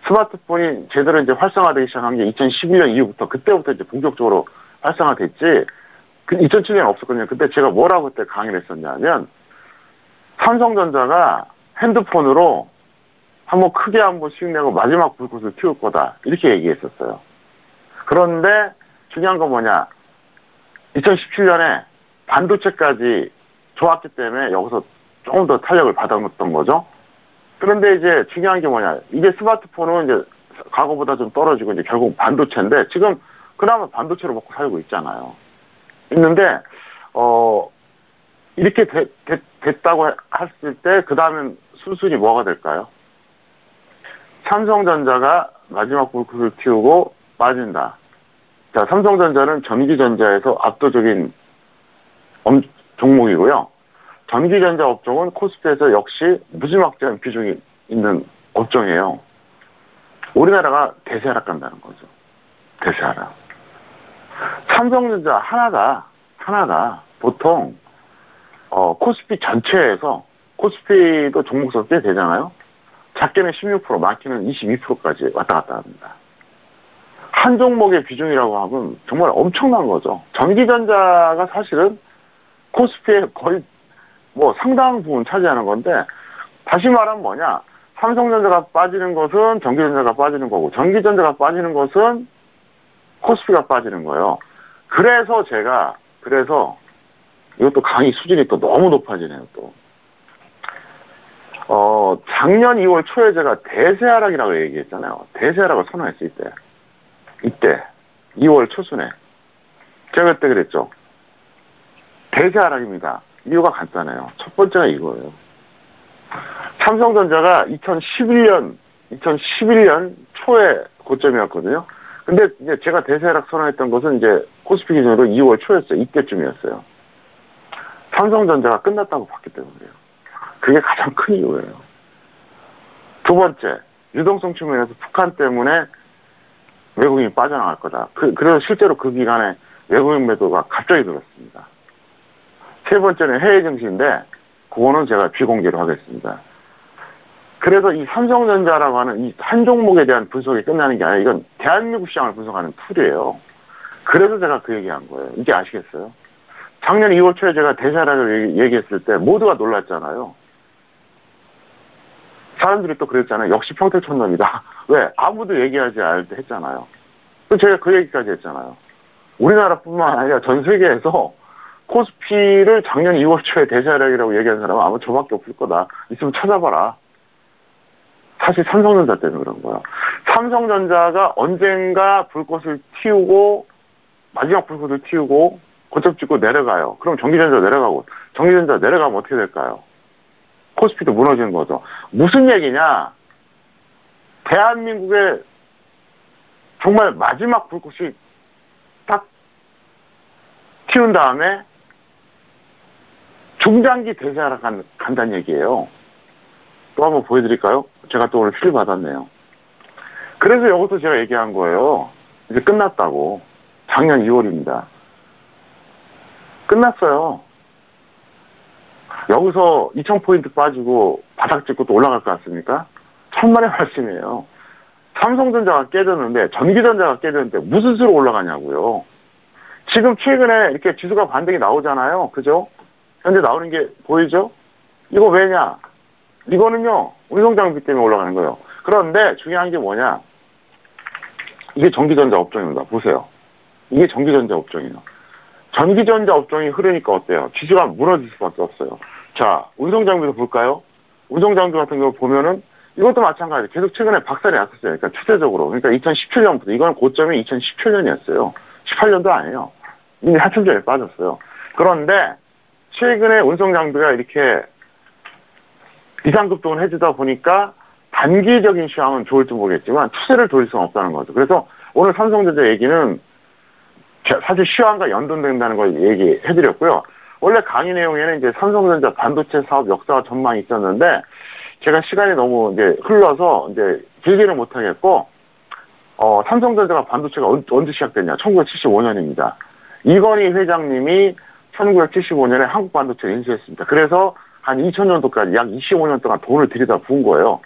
스마트폰이 제대로 이제 활성화되기 시작한 게 2011년 이후부터, 그때부터 이제 본격적으로 활성화됐지, 2007년에 없었거든요. 그때 제가 뭐라고 그때 강의를 했었냐면, 삼성전자가 핸드폰으로 한번 크게 한번 수익내고 마지막 불꽃을 틔울 거다. 이렇게 얘기했었어요. 그런데 중요한 건 뭐냐. 2017년에 반도체까지 좋았기 때문에 여기서 조금 더 탄력을 받았던 거죠. 그런데 이제 중요한 게 뭐냐. 이게 스마트폰은 이제 과거보다 좀 떨어지고 이제 결국 반도체인데 지금 그나마 반도체로 먹고 살고 있잖아요. 있는데, 이렇게 됐다고 했을 때, 그 다음엔 순순히 뭐가 될까요? 삼성전자가 마지막 불꽃을 틔우고 빠진다. 자, 삼성전자는 전기전자에서 압도적인 종목이고요. 전기전자 업종은 코스피에서 역시 무지막지한 비중이 있는 업종이에요. 우리나라가 대세하락 간다는 거죠. 대세하락. 삼성전자 하나가 보통 코스피 전체에서, 코스피도 종목수가 꽤 되잖아요. 작게는 16%, 많게는 22%까지 왔다 갔다 합니다. 한 종목의 비중이라고 하면 정말 엄청난 거죠. 전기전자가 사실은 코스피에 거의 상당한 부분 차지하는 건데, 다시 말하면 뭐냐, 삼성전자가 빠지는 것은 전기전자가 빠지는 거고, 전기전자가 빠지는 것은 코스피가 빠지는 거예요. 그래서 이것도 강의 수준이 또 너무 높아지네요, 또. 작년 2월 초에 제가 대세하락이라고 얘기했잖아요. 대세하락을 선언했을 때. 이때, 2월 초순에. 제가 그때 그랬죠. 대세하락입니다. 이유가 간단해요. 첫 번째가 이거예요. 삼성전자가 2011년 초에 고점이었거든요. 근데 이제 제가 대세하락 선언했던 것은 이제 코스피 기준으로 2월 초였어요. 이때쯤이었어요. 삼성전자가 끝났다고 봤기 때문에요. 그게 가장 큰 이유예요. 두 번째, 유동성 측면에서 북한 때문에 외국인이 빠져나갈 거다. 그래서 실제로 그 기간에 외국인 매도가 갑자기 늘었습니다. 세 번째는 해외 증시인데, 그거는 제가 비공개로 하겠습니다. 그래서 이 삼성전자라고 하는 이 한 종목에 대한 분석이 끝나는 게 아니라 이건 대한민국 시장을 분석하는 툴이에요. 그래서 제가 그 얘기한 거예요. 이제 아시겠어요? 작년 2월 초에 제가 대세하락을 얘기했을 때 모두가 놀랐잖아요. 사람들이 또 그랬잖아요. 역시 평택촌놈이다. 왜? 아무도 얘기하지 않을 때 했잖아요. 제가 그 얘기까지 했잖아요. 우리나라뿐만 아니라 전 세계에서 코스피를 작년 2월 초에 대세하락이라고 얘기한 사람은 아마 저밖에 없을 거다. 있으면 찾아봐라. 사실 삼성전자 때문에 그런 거야. 삼성전자가 언젠가 불꽃을 틔우고, 마지막 불꽃을 틔우고, 고점 찍고 내려가요. 그럼 전기전자 내려가고, 전기전자 내려가면 어떻게 될까요? 코스피도 무너지는 거죠. 무슨 얘기냐? 대한민국의 정말 마지막 불꽃이 딱 튀운 다음에 중장기 대세하락 간다는 얘기예요. 또 한번 보여드릴까요? 제가 또 오늘 휠 받았네요. 그래서 이것도 제가 얘기한 거예요. 이제 끝났다고. 작년 2월입니다. 끝났어요. 여기서 2,000포인트 빠지고 바닥 찍고 또 올라갈 것 같습니까? 천만의 말씀이에요. 삼성전자가 깨졌는데, 전기전자가 깨졌는데 무슨 수로 올라가냐고요. 지금 최근에 이렇게 지수가 반등이 나오잖아요. 그죠? 현재 나오는 게 보이죠? 이거 왜냐? 이거는요, 운송장비 때문에 올라가는 거예요. 그런데 중요한 게 뭐냐? 이게 전기전자 업종입니다. 보세요. 이게 전기전자 업종이에요. 전기전자 업종이 흐르니까 어때요? 지수가 무너질 수밖에 없어요. 자, 운송장비도 볼까요? 운송장비 같은 경우 보면은 이것도 마찬가지. 계속 최근에 박살이 났었어요. 그러니까 추세적으로. 그러니까 2017년부터. 이건 고점이 2017년이었어요. 18년도 아니에요. 이미 한참 전에 빠졌어요. 그런데 최근에 운송장비가 이렇게 비상급등을 해주다 보니까 단기적인 시황은 좋을지 모르겠지만 추세를 돌릴 수는 없다는 거죠. 그래서 오늘 삼성전자 얘기는 사실 시황과 연동된다는 걸 얘기해드렸고요. 원래 강의 내용에는 이제 삼성전자 반도체 사업 역사와 전망이 있었는데 제가 시간이 너무 이제 흘러서 이제 길게는 못하겠고, 삼성전자가 반도체가 언제 시작됐냐? 1975년입니다. 이건희 회장님이 1975년에 한국 반도체를 인수했습니다. 그래서 한 2000년도까지 약 25년 동안 돈을 들이다 부은 거예요.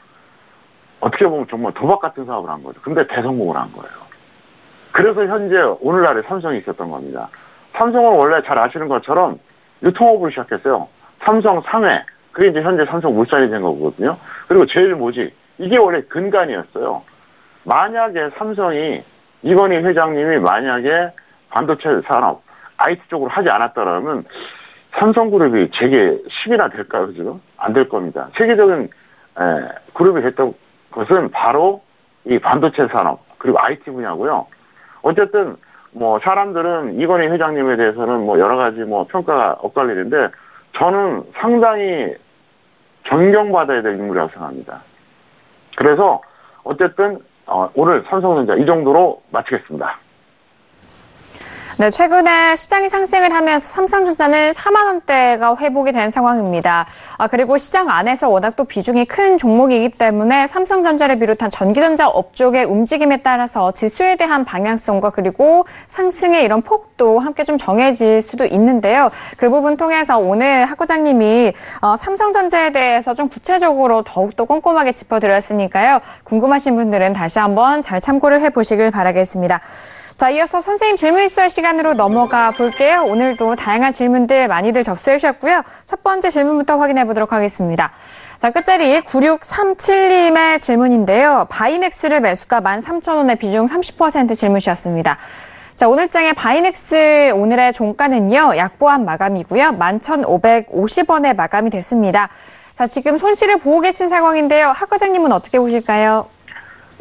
어떻게 보면 정말 도박 같은 사업을 한 거죠. 근데 대성공을 한 거예요. 그래서 현재 오늘날에 삼성이 있었던 겁니다. 삼성은 원래 잘 아시는 것처럼 유통업을 시작했어요. 삼성 상해, 그게 이제 현재 삼성물산이 된 거거든요. 그리고 제일모직, 이게 원래 근간이었어요. 만약에 삼성이, 이건희 회장님이 만약에 반도체 산업, IT 쪽으로 하지 않았더라면 삼성그룹이 제게 10이나 될까요, 지금? 안 될 겁니다. 세계적인 그룹이 됐던 것은 바로 이 반도체 산업, 그리고 IT 분야고요. 어쨌든 뭐 사람들은 이건희 회장님에 대해서는 뭐 여러 가지 뭐 평가가 엇갈리는데 저는 상당히 존경받아야 될 인물이라고 생각합니다. 그래서 어쨌든 오늘 삼성전자 이 정도로 마치겠습니다. 네, 최근에 시장이 상승을 하면서 삼성전자는 4만 원대가 회복이 된 상황입니다. 그리고 시장 안에서 워낙 또 비중이 큰 종목이기 때문에 삼성전자를 비롯한 전기전자 업종의 움직임에 따라서 지수에 대한 방향성과 그리고 상승의 이런 폭도 함께 좀 정해질 수도 있는데요. 그 부분 통해서 오늘 학부장님이 삼성전자에 대해서 좀 구체적으로 더욱더 꼼꼼하게 짚어드렸으니까요. 궁금하신 분들은 다시 한번 잘 참고를 해보시길 바라겠습니다. 자, 이어서 선생님 질문있을 시간으로 넘어가 볼게요. 오늘도 다양한 질문들 많이들 접수해 주셨고요. 첫 번째 질문부터 확인해 보도록 하겠습니다. 자, 끝자리 9637님의 질문인데요. 바이넥스를 매수가 13,000원에 비중 30% 질문 주셨습니다. 자, 오늘장의 바이넥스 오늘의 종가는요, 약보합 마감이고요. 11,550원에 마감이 됐습니다. 자, 지금 손실을 보고 계신 상황인데요. 학 과장님은 어떻게 보실까요?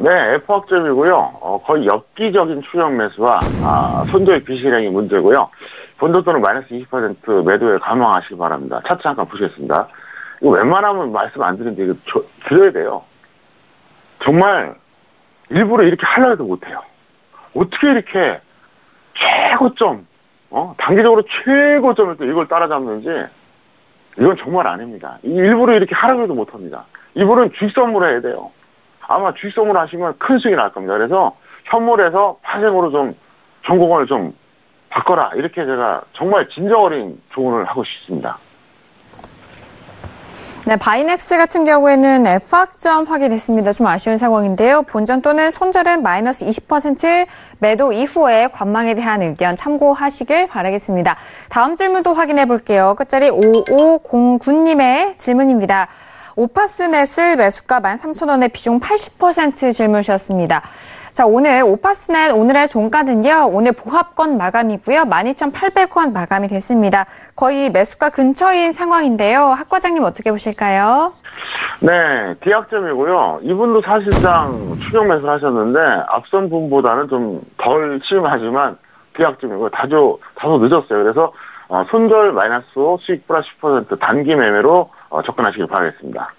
네, F학점이고요. 거의 엽기적인 추격 매수와 손절 비실행이 문제고요. 본도 또는 마이너스 20% 매도에 감안하시기 바랍니다. 차트 잠깐 보시겠습니다. 이거 웬만하면 말씀 안 드리는데 이거 드려야 돼요. 정말 일부러 이렇게 하려고 해도 못해요. 어떻게 이렇게 최고점, 단기적으로 최고점을 또 이걸 따라잡는지 이건 정말 아닙니다. 일부러 이렇게 하려고 해도 못합니다. 이분은 주식 선물해야 돼요. 아마 주식 선물 하시면 큰 수익이 날 겁니다. 그래서 현물에서 파생으로 좀 전공을 좀 바꿔라. 이렇게 제가 정말 진정 어린 조언을 하고 싶습니다. 네, 바이넥스 같은 경우에는 F학점 확인했습니다. 좀 아쉬운 상황인데요. 본전 또는 손절은 마이너스 20% 매도 이후에 관망에 대한 의견 참고하시길 바라겠습니다. 다음 질문도 확인해 볼게요. 끝자리 5509님의 질문입니다. 오파스넷을 매수가 13,000원에 비중 80% 질문 주셨습니다. 자, 오늘 오파스넷 오늘의 종가는요. 오늘 보합권 마감이고요. 12,800원 마감이 됐습니다. 거의 매수가 근처인 상황인데요. 학 과장님 어떻게 보실까요? 네, D학점이고요. 이분도 사실상 추격 매수를 하셨는데 앞선 분보다는 좀 덜 심하지만 D학점이고요. 다소 늦었어요. 그래서 손절 마이너스 수익 플러스 10% 단기 매매로 접근하시길 바라겠습니다.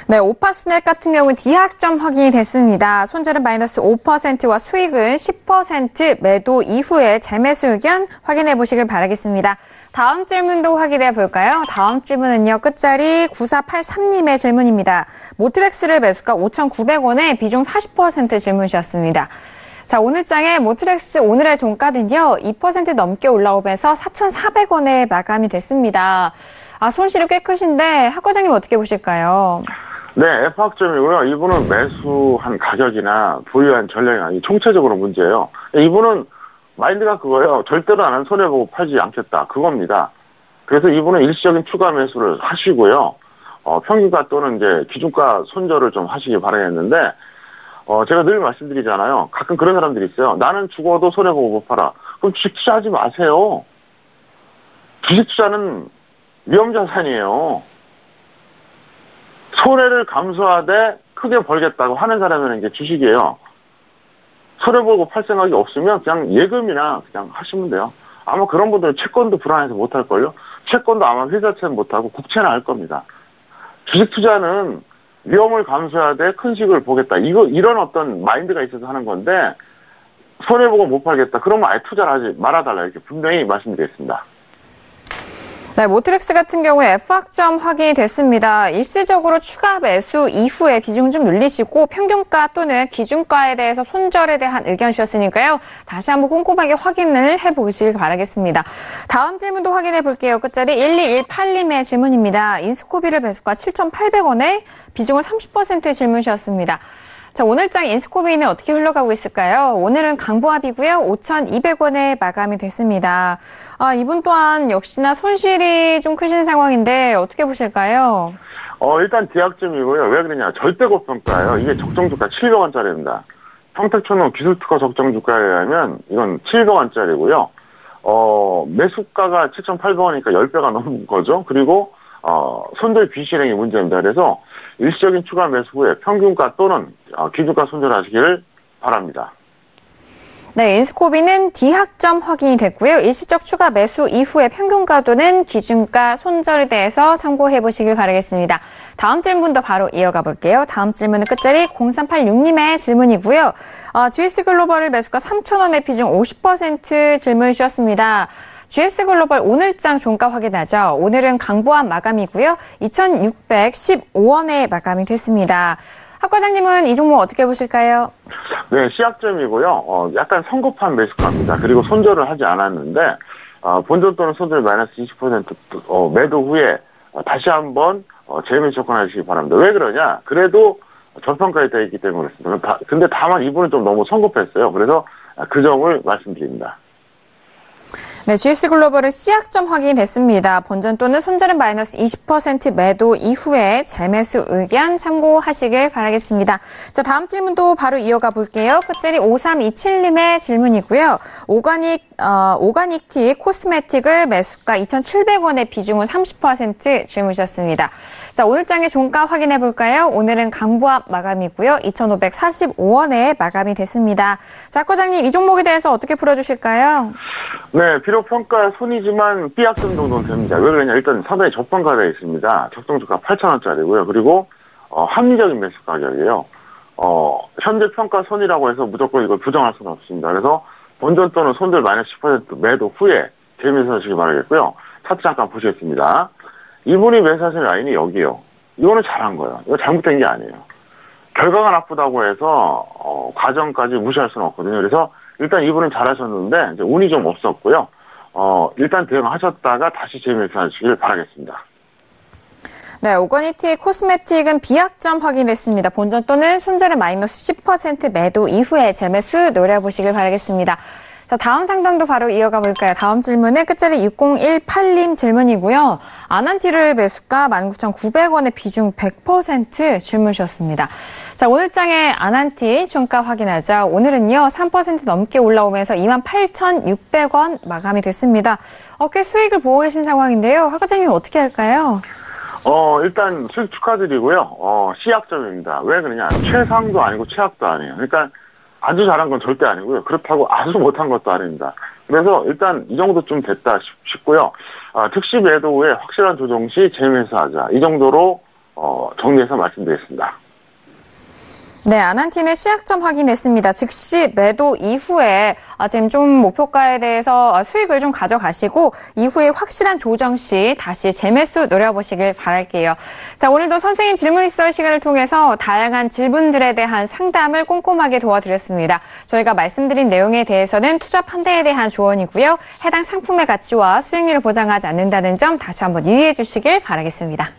네, 오파스넷 같은 경우는 D학점 확인이 됐습니다. 손절은 마이너스 5%와 수익은 10% 매도 이후에 재매수 의견 확인해 보시길 바라겠습니다. 다음 질문도 확인해 볼까요? 다음 질문은요. 끝자리 9483님의 질문입니다. 모트렉스를 매수가 5,900원에 비중 40% 질문 주셨습니다. 자, 오늘 장에 모트렉스 오늘의 종가는요, 2% 넘게 올라오면서 4,400원에 마감이 됐습니다. 아, 손실이 꽤 크신데, 학 과장님 어떻게 보실까요? 네, F학점이고요. 이분은 매수한 가격이나 보유한 전략이나 총체적으로 문제예요. 이분은 마인드가 그거예요. 절대로 나는 손해보고 팔지 않겠다. 그겁니다. 그래서 이분은 일시적인 추가 매수를 하시고요. 평균가 또는 이제 기준가 손절을 좀 하시기 바라겠는데, 제가 늘 말씀드리잖아요. 가끔 그런 사람들이 있어요. 나는 죽어도 손해보고 못 팔아. 그럼 주식 투자하지 마세요. 주식 투자는 위험자산이에요. 손해를 감수하되 크게 벌겠다고 하는 사람은 이게 주식이에요. 손해보고 팔 생각이 없으면 그냥 예금이나 그냥 하시면 돼요. 아마 그런 분들은 채권도 불안해서 못할걸요? 채권도 아마 회사채는 못하고 국채는 할 겁니다. 주식 투자는 위험을 감수하되 큰 수익을 보겠다. 이런 어떤 마인드가 있어서 하는 건데, 손해보고 못 팔겠다. 그러면 아예 투자를 하지 말아달라. 이렇게 분명히 말씀드리겠습니다. 네, 모트렉스 같은 경우에 F학점 확인이 됐습니다. 일시적으로 추가 매수 이후에 비중 좀 늘리시고 평균가 또는 기준가에 대해서 손절에 대한 의견 주셨으니까요. 다시 한번 꼼꼼하게 확인을 해보시길 바라겠습니다. 다음 질문도 확인해 볼게요. 끝자리 1218님의 질문입니다. 인스코비를 매수가 7,800원에 비중을 30% 질문 주셨습니다. 자, 오늘장 인스코비는 어떻게 흘러가고 있을까요? 오늘은 강보합이고요. 5,200원에 마감이 됐습니다. 아, 이분 또한 역시나 손실이 좀 크신 상황인데 어떻게 보실까요? 일단 디약점이고요. 왜 그러냐. 절대 고평가예요. 이게 적정주가 700원짜리입니다. 평택촌은 기술특허 적정주가에 의하면 이건 700원짜리고요. 매수가가 7,800원이니까 10배가 넘은 거죠. 그리고 손절 비실행이 문제입니다. 그래서 일시적인 추가 매수 후에 평균가 또는 기준가 손절하시기를 바랍니다. 네, 인스코비는 D학점 확인이 됐고요. 일시적 추가 매수 이후에 평균가 또는 기준가 손절에 대해서 참고해 보시길 바라겠습니다. 다음 질문도 바로 이어가 볼게요. 다음 질문은 끝자리 0386님의 질문이고요. GS글로벌을 매수가 3,000원에 비중 50% 질문 주셨습니다. GS글로벌 오늘장 종가 확인하죠. 오늘은 강보합 마감이고요. 2,615원에 마감이 됐습니다. 학 과장님은 이 종목 어떻게 보실까요? 네, 시약점이고요. 약간 성급한 매수가입니다. 그리고 손절을 하지 않았는데 본전 또는 손절 마이너스 20% 매도 후에 다시 한번 재매수 접근하시기 바랍니다. 왜 그러냐? 그래도 저평가에 되어 있기 때문에 그렇습니다. 근데 다만 이분은 좀 너무 성급했어요. 그래서 그 점을 말씀드립니다. 네, GS글로벌은 C약점 확인이 됐습니다. 본전 또는 손절은 마이너스 20% 매도 이후에 재매수 의견 참고하시길 바라겠습니다. 자, 다음 질문도 바로 이어가 볼게요. 끝자리 5327님의 질문이고요. 오가닉티 코스메틱을 매수가 2,700원에 비중은 30% 질문 주셨습니다. 자, 오늘장의 종가 확인해 볼까요? 오늘은 강보합 마감이고요. 2,545원에 마감이 됐습니다. 자, 학 과장님, 이 종목에 대해서 어떻게 풀어주실까요? 네, 비록 평가 손이지만 B학점 정도는 됩니다. 왜 그러냐? 일단 상당히 저평가되어 있습니다. 적정주가 8,000원짜리고요. 그리고 합리적인 매수 가격이에요. 현재 평가 손이라고 해서 무조건 이걸 부정할 수는 없습니다. 그래서 본전 또는 손절 마이너스 10% 매도 후에 재매수하시기 바라겠고요. 차트 잠깐 보시겠습니다. 이분이 매수하신 라인이 여기요. 이거는 잘한 거예요. 이거 잘못된 게 아니에요. 결과가 나쁘다고 해서 과정까지 무시할 수는 없거든요. 그래서 일단 이분은 잘하셨는데 이제 운이 좀 없었고요. 일단 대응하셨다가 다시 재매수하시길 바라겠습니다. 네, 오거니티 코스메틱은 B학점 확인됐습니다. 본전 또는 손절의 마이너스 10% 매도 이후에 재매수 노려보시길 바라겠습니다. 자, 다음 상담도 바로 이어가 볼까요? 다음 질문은 끝자리 6018님 질문이고요. 아난티를 매수가 19,900원에 비중 100% 질문 주셨습니다. 자, 오늘장의 아난티 종가 확인하자. 오늘은요, 3% 넘게 올라오면서 28,600원 마감이 됐습니다. 꽤 수익을 보고 계신 상황인데요. 학 과장님 어떻게 할까요? 일단 수익 축하드리고요. C학점입니다. 왜 그러냐? 최상도 아니고 최악도 아니에요. 그러니까 아주 잘한 건 절대 아니고요. 그렇다고 아주 못한 것도 아닙니다. 그래서 일단 이 정도쯤 됐다 싶고요. 특시 매도 후에 확실한 조정 시 재매수하자. 이 정도로 정리해서 말씀드리겠습니다. 네, 아난티는 시약점 확인했습니다. 즉시 매도 이후에 지금 좀 목표가에 대해서 수익을 좀 가져가시고 이후에 확실한 조정 시 다시 재매수 노려보시길 바랄게요. 자, 오늘도 선생님 질문 있어요 시간을 통해서 다양한 질문들에 대한 상담을 꼼꼼하게 도와드렸습니다. 저희가 말씀드린 내용에 대해서는 투자 판단에 대한 조언이고요. 해당 상품의 가치와 수익률을 보장하지 않는다는 점 다시 한번 유의해 주시길 바라겠습니다.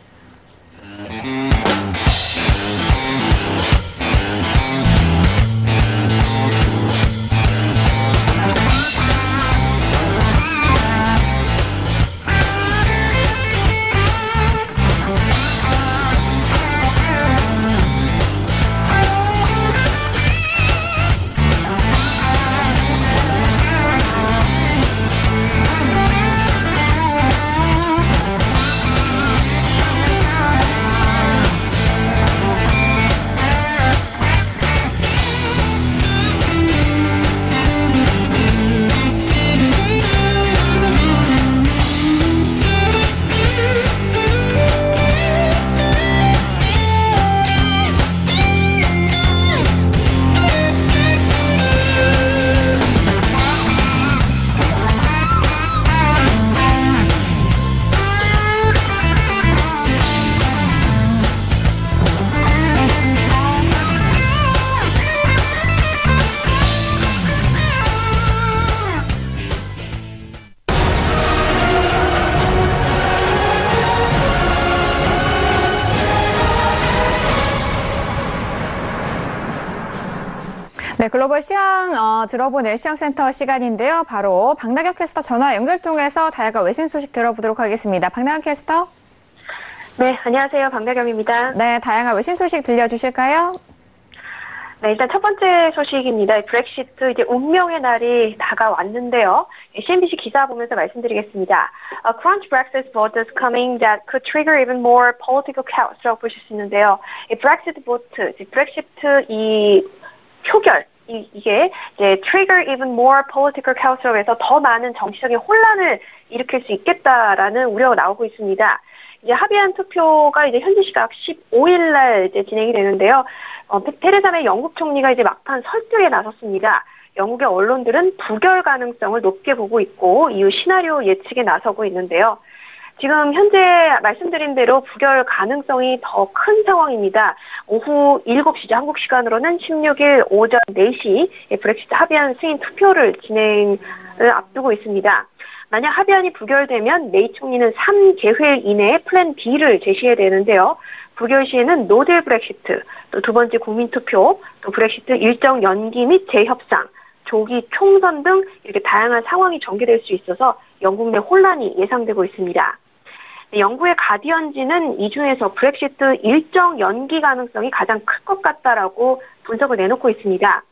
네, 글로벌 시황 들어보는 시황센터 시간인데요. 바로 박나경 캐스터 전화 연결 통해서 다양한 외신 소식 들어보도록 하겠습니다. 박나경 캐스터. 네, 안녕하세요. 박나경입니다. 네, 다양한 외신 소식 들려주실까요? 네, 일단 첫 번째 소식입니다. 브렉시트 이제 운명의 날이 다가왔는데요. CNBC 기사 보면서 말씀드리겠습니다. Crunch Brexit vote is coming that could trigger even more political chaos라고 보실 수 있는데요. 이 브렉시트 보트, 브렉시트 이 표결, 이게 이제 trigger even more political chaos라고 해서 더 많은 정치적인 혼란을 일으킬 수 있겠다라는 우려가 나오고 있습니다. 이제 합의안 투표가 이제 현지 시각 15일 날 이제 진행이 되는데요. 테레사 메이 영국 총리가 이제 막판 설득에 나섰습니다. 영국의 언론들은 부결 가능성을 높게 보고 있고 이후 시나리오 예측에 나서고 있는데요. 지금 현재 말씀드린 대로 부결 가능성이 더 큰 상황입니다. 오후 7시죠. 한국 시간으로는 16일 오전 4시 브렉시트 합의안 승인 투표를 진행을 앞두고 있습니다. 만약 합의안이 부결되면 메이 총리는 3개회 이내에 플랜 B를 제시해야 되는데요. 부결 시에는 노딜 브렉시트, 또 두 번째 국민투표, 또 브렉시트 일정 연기 및 재협상, 조기 총선 등 이렇게 다양한 상황이 전개될 수 있어서 영국 내 혼란이 예상되고 있습니다. 영국의 가디언지는 이 중에서 브렉시트 일정 연기 가능성이 가장 클 것 같다라고 분석을 내놓고 있습니다.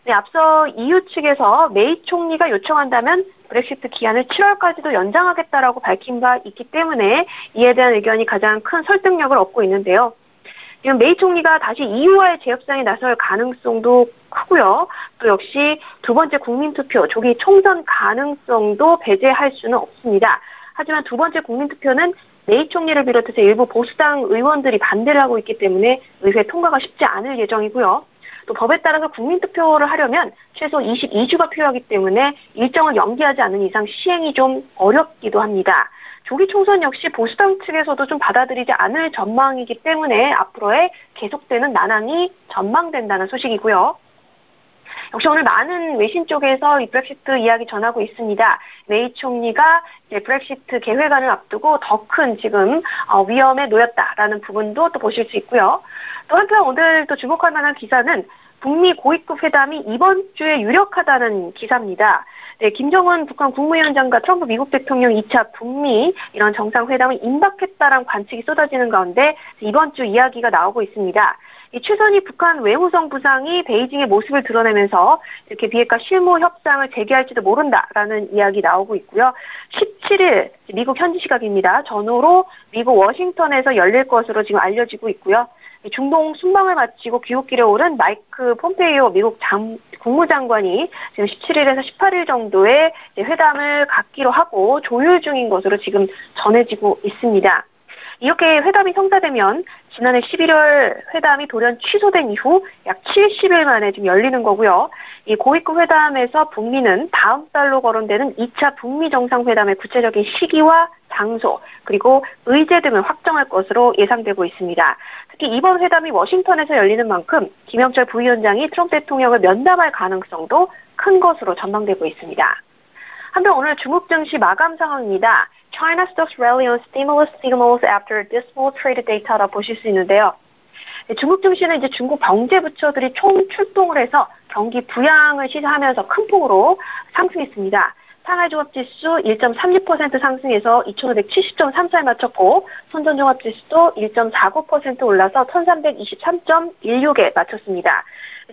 네, 앞서 EU 측에서 메이 총리가 요청한다면 브렉시트 기한을 7월까지도 연장하겠다라고 밝힌 바 있기 때문에 이에 대한 의견이 가장 큰 설득력을 얻고 있는데요. 지금 메이 총리가 다시 EU와의 재협상에 나설 가능성도 크고요. 또 역시 두 번째 국민투표, 조기 총선 가능성도 배제할 수는 없습니다. 하지만 두 번째 국민투표는 메이 총리를 비롯해서 일부 보수당 의원들이 반대를 하고 있기 때문에 의회 통과가 쉽지 않을 예정이고요. 또 법에 따라서 국민투표를 하려면 최소 22주가 필요하기 때문에 일정을 연기하지 않는 이상 시행이 좀 어렵기도 합니다. 조기 총선 역시 보수당 측에서도 좀 받아들이지 않을 전망이기 때문에 앞으로의 계속되는 난항이 전망된다는 소식이고요. 역시 오늘 많은 외신 쪽에서 이 브렉시트 이야기 전하고 있습니다. 메이 총리가 이제 브렉시트 개회관을 앞두고 더 큰 지금 위험에 놓였다라는 부분도 또 보실 수 있고요. 또 한편 오늘 또 주목할 만한 기사는 북미 고위급 회담이 이번 주에 유력하다는 기사입니다. 네, 김정은 북한 국무위원장과 트럼프 미국 대통령 2차 북미 이런 정상회담을 임박했다라는 관측이 쏟아지는 가운데 이번 주 이야기가 나오고 있습니다. 이 최선희 북한 외무성 부상이 베이징의 모습을 드러내면서 이렇게 비핵화 실무 협상을 재개할지도 모른다라는 이야기 나오고 있고요. 17일 미국 현지 시각입니다. 전후로 미국 워싱턴에서 열릴 것으로 지금 알려지고 있고요. 중동 순방을 마치고 귀국길에 오른 마이크 폼페이오 미국 국무장관이 지금 17일에서 18일 정도의 회담을 갖기로 하고 조율 중인 것으로 지금 전해지고 있습니다. 이렇게 회담이 성사되면 지난해 11월 회담이 돌연 취소된 이후 약 70일 만에 지금 열리는 거고요. 이 고위급 회담에서 북미는 다음 달로 거론되는 2차 북미 정상회담의 구체적인 시기와 장소, 그리고 의제 등을 확정할 것으로 예상되고 있습니다. 특히 이번 회담이 워싱턴에서 열리는 만큼 김영철 부위원장이 트럼프 대통령을 면담할 가능성도 큰 것으로 전망되고 있습니다. 한편 오늘 중국 증시 마감 상황입니다. China stocks rally on stimulus signals after dismal trade data라 보실 수 있는데요. 중국 증시는 이제 중국 경제 부처들이 총 출동을 해서 경기 부양을 시사하면서 큰 폭으로 상승했습니다. 상하이 종합지수 1.36% 상승해서 2,570.34에 마쳤고 선전종합지수도 1.49% 올라서 1,323.16에 마쳤습니다.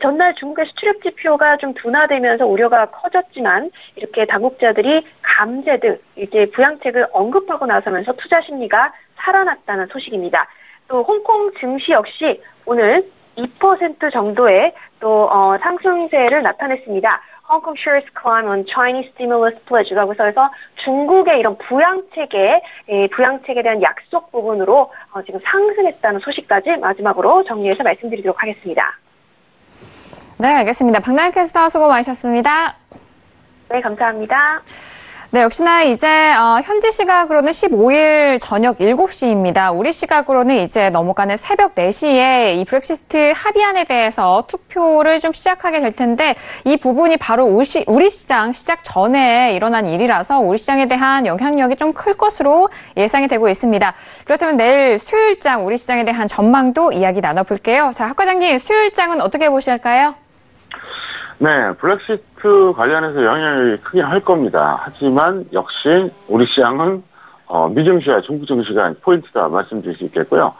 전날 중국의 수출입 지표가 좀 둔화되면서 우려가 커졌지만 이렇게 당국자들이 감제 등 이제 부양책을 언급하고 나서면서 투자 심리가 살아났다는 소식입니다. 또 홍콩 증시 역시 오늘 2% 정도의 또 상승세를 나타냈습니다. Hong Kong shares climb on Chinese stimulus pledge라고 해서 중국의 이런 부양책에 대한 약속 부분으로 지금 상승했다는 소식까지 마지막으로 정리해서 말씀드리도록 하겠습니다. 네, 알겠습니다. 박나연 캐스터 수고 많으셨습니다. 네, 감사합니다. 네, 역시나 이제 현지 시각으로는 15일 저녁 7시입니다. 우리 시각으로는 이제 넘어가는 새벽 4시에 이 브렉시트 합의안에 대해서 투표를 좀 시작하게 될 텐데 이 부분이 바로 우리 시장 시작 전에 일어난 일이라서 우리 시장에 대한 영향력이 좀 클 것으로 예상이 되고 있습니다. 그렇다면 내일 수요일장 우리 시장에 대한 전망도 이야기 나눠볼게요. 자, 학 과장님, 수요일장은 어떻게 보실까요? 네, 브렉시트 관련해서 영향이 크긴 할 겁니다. 하지만 역시 우리 시장은 미증시와 중국 증시가 포인트다 말씀드릴 수 있겠고요.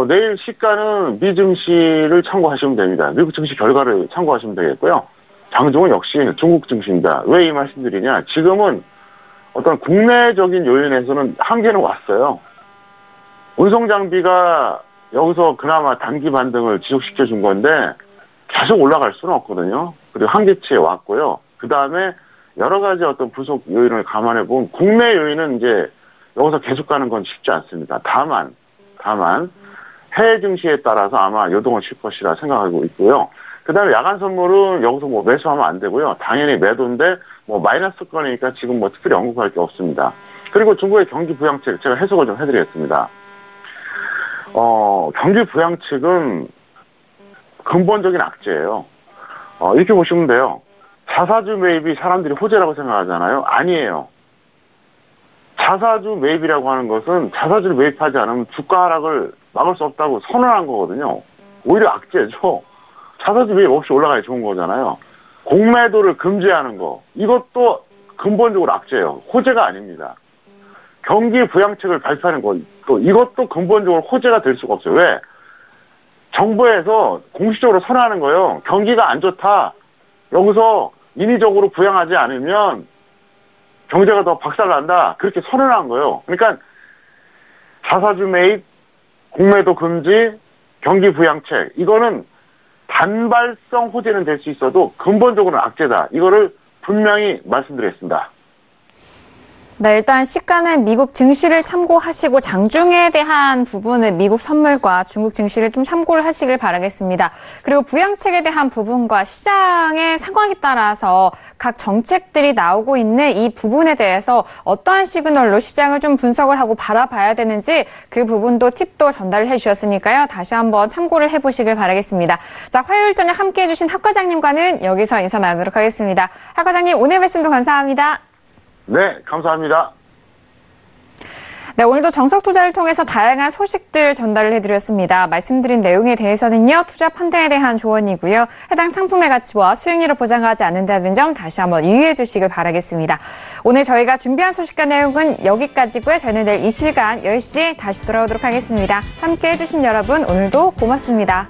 내일 시가는 미증시를 참고하시면 됩니다. 미국 증시 결과를 참고하시면 되겠고요. 장중은 역시 중국 증시입니다. 왜 이 말씀드리냐? 지금은 어떤 국내적인 요인에서는 한계는 왔어요. 운송 장비가 여기서 그나마 단기 반등을 지속시켜 준 건데 계속 올라갈 수는 없거든요. 그리고 한계치에 왔고요. 그 다음에 여러 가지 어떤 부속 요인을 감안해 보면 국내 요인은 이제 여기서 계속 가는 건 쉽지 않습니다. 다만 해외 증시에 따라서 아마 요동을 칠 것이라 생각하고 있고요. 그 다음에 야간 선물은 여기서 뭐 매수하면 안 되고요. 당연히 매도인데 뭐 마이너스 거니까 지금 뭐 특별히 언급할 게 없습니다. 그리고 중국의 경기 부양책 제가 해석을 좀 해드리겠습니다. 경기 부양책은 근본적인 악재예요. 이렇게 보시면 돼요. 자사주 매입이 사람들이 호재라고 생각하잖아요. 아니에요. 자사주 매입이라고 하는 것은 자사주를 매입하지 않으면 주가 하락을 막을 수 없다고 선언한 거거든요. 오히려 악재죠. 자사주 매입 없이 올라가야 좋은 거잖아요. 공매도를 금지하는 거. 이것도 근본적으로 악재예요. 호재가 아닙니다. 경기 부양책을 발표하는 거. 또 이것도 근본적으로 호재가 될 수가 없어요. 왜? 정부에서 공식적으로 선언하는 거예요. 경기가 안 좋다. 여기서 인위적으로 부양하지 않으면 경제가 더 박살난다. 그렇게 선언한 거예요. 그러니까 자사주 매입, 공매도 금지, 경기 부양책 이거는 단발성 호재는 될 수 있어도 근본적으로는 악재다. 이거를 분명히 말씀드리겠습니다. 네, 일단 시가는 미국 증시를 참고하시고 장중에 대한 부분은 미국 선물과 중국 증시를 좀 참고를 하시길 바라겠습니다. 그리고 부양책에 대한 부분과 시장의 상황에 따라서 각 정책들이 나오고 있는 이 부분에 대해서 어떠한 시그널로 시장을 좀 분석을 하고 바라봐야 되는지 그 부분도 팁도 전달을 해주셨으니까요. 다시 한번 참고를 해보시길 바라겠습니다. 자, 화요일 저녁 함께해 주신 학 과장님과는 여기서 인사 나누도록 하겠습니다. 학 과장님, 오늘 말씀도 감사합니다. 네, 감사합니다. 네, 오늘도 정석 투자를 통해서 다양한 소식들 전달을 해드렸습니다. 말씀드린 내용에 대해서는요, 투자 판단에 대한 조언이고요. 해당 상품의 가치와 수익률을 보장하지 않는다는 점 다시 한번 유의해 주시길 바라겠습니다. 오늘 저희가 준비한 소식과 내용은 여기까지고요. 저희는 내일 이 시간 10시에 다시 돌아오도록 하겠습니다. 함께 해주신 여러분, 오늘도 고맙습니다.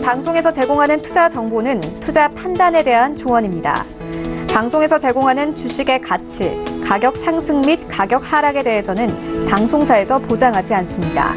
방송에서 제공하는 투자 정보는 투자 판단에 대한 조언입니다. 방송에서 제공하는 주식의 가치, 가격 상승 및 가격 하락에 대해서는 방송사에서 보장하지 않습니다.